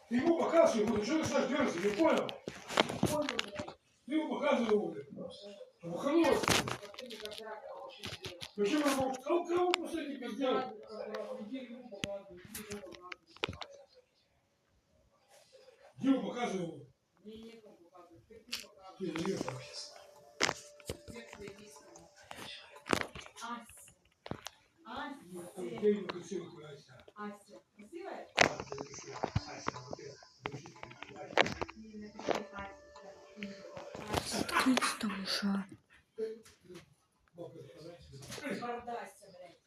Ты ему показывай, что ты начинаешь делать, не понял? Ты ему показывай, чтобы хороший. Почему ему кого последний сделал? Где ему показывай? Ты не Ася. Красивая? Ты там уже. Бардася, блядь.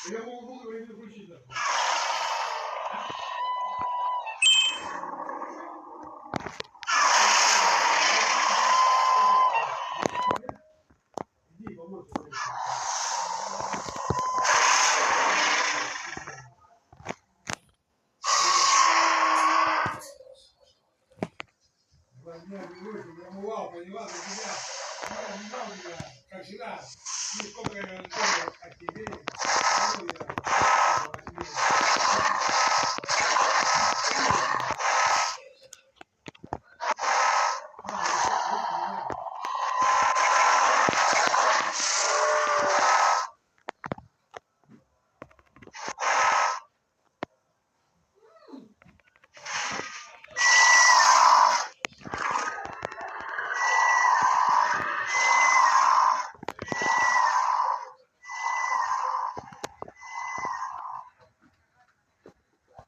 Я могу говорить включить. Иди, помочь. Я умывал, поняла, за тебя. Я умывал меня, как всегда. И сколько я говорил о тебе.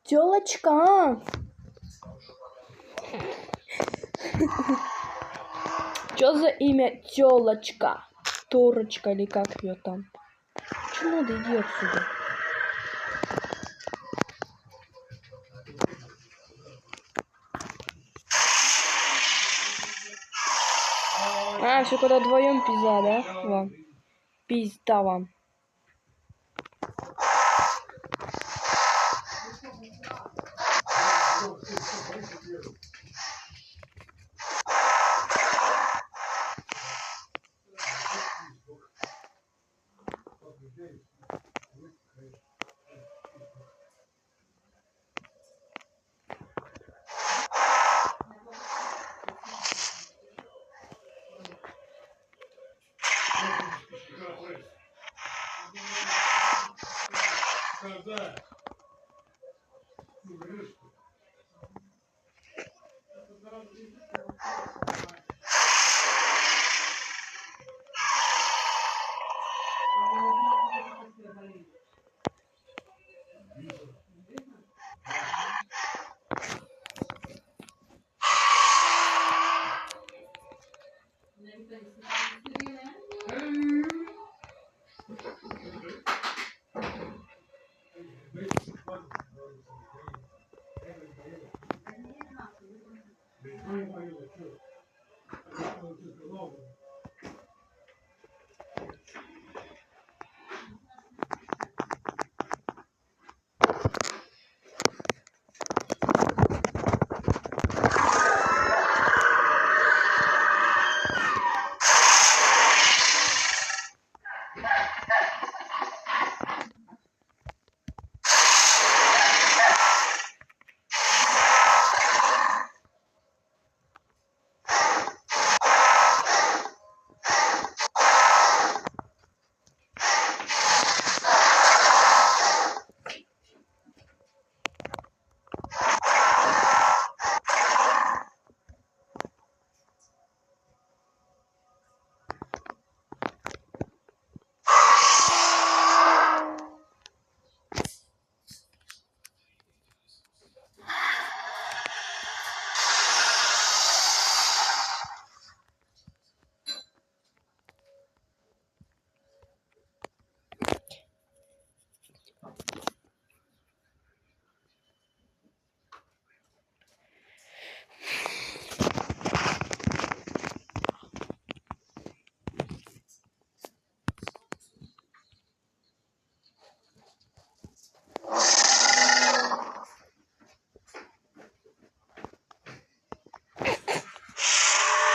Тёлочка. Чё за имя тёлочка? Торочка или как её там? Чё надо, иди отсюда. А, все куда вдвоем пизда, да? Вам. Пизда вам. Да.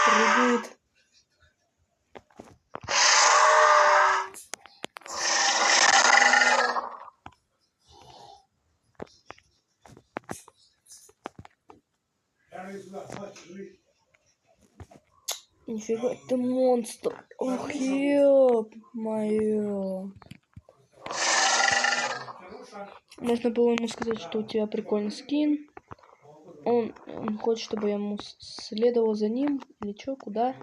Прыгает. Нифига, ты монстр. Ох, ё-моё. Можно было ему сказать, что у тебя прикольный скин. Он хочет, чтобы я ему следовал за ним. Или чё, куда?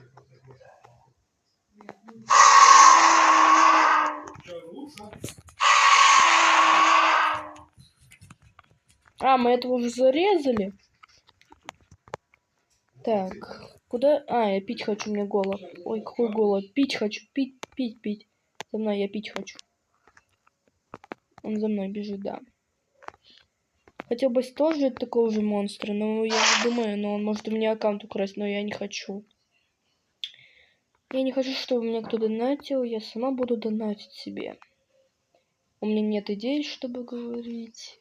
А, мы этого уже зарезали. Так, куда? А, я пить хочу, мне голод. Ой, какой голод. Пить хочу, пить. За мной, я пить хочу. Он за мной бежит, да. Хотел бы тоже такого же монстра, но я не думаю, но он может у меня аккаунт украсть, но я не хочу. Я не хочу, чтобы меня кто-то донатил, я сама буду донатить себе. У меня нет идей, чтобы говорить.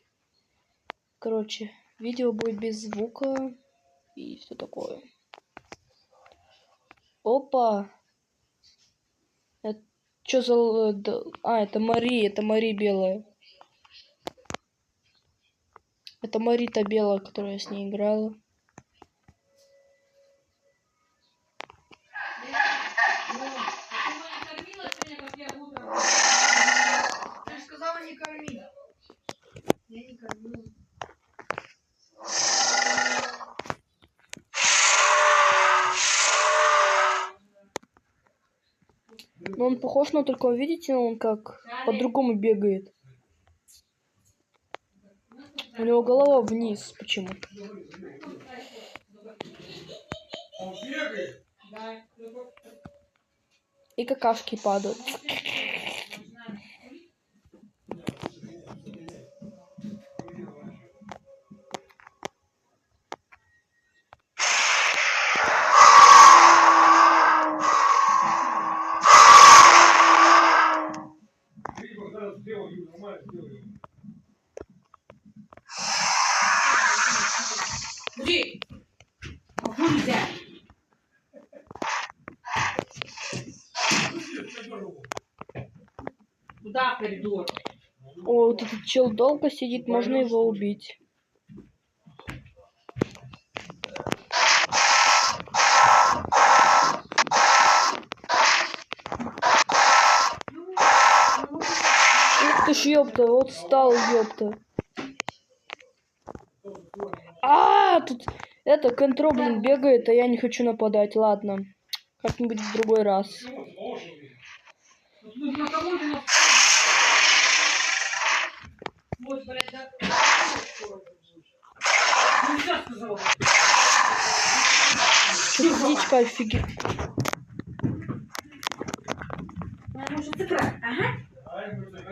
Короче, видео будет без звука и все такое. Опа! Это что за... А, это Мари белая. Это Марита белая, которая с ней играла. Ты же сказала не корми. Я не кормила. Но он похож, но только видите, он как по-другому бегает. У него голова вниз. Почему? Он бегает. И какашки падают. Иди! Нельзя! Куда в коридор? О, вот этот чел долго сидит, можно его убить. Ух ты ж, ёпта, вот стал, ёпта. Тут это контро, блин, бегает, а я не хочу нападать. Ладно, как-нибудь в другой раз. На кого ты нас... Вот, блядь, да. Ну, сейчас сказала. Что птичка офигеть. Потому что це крак. Ага. Ай, мы так,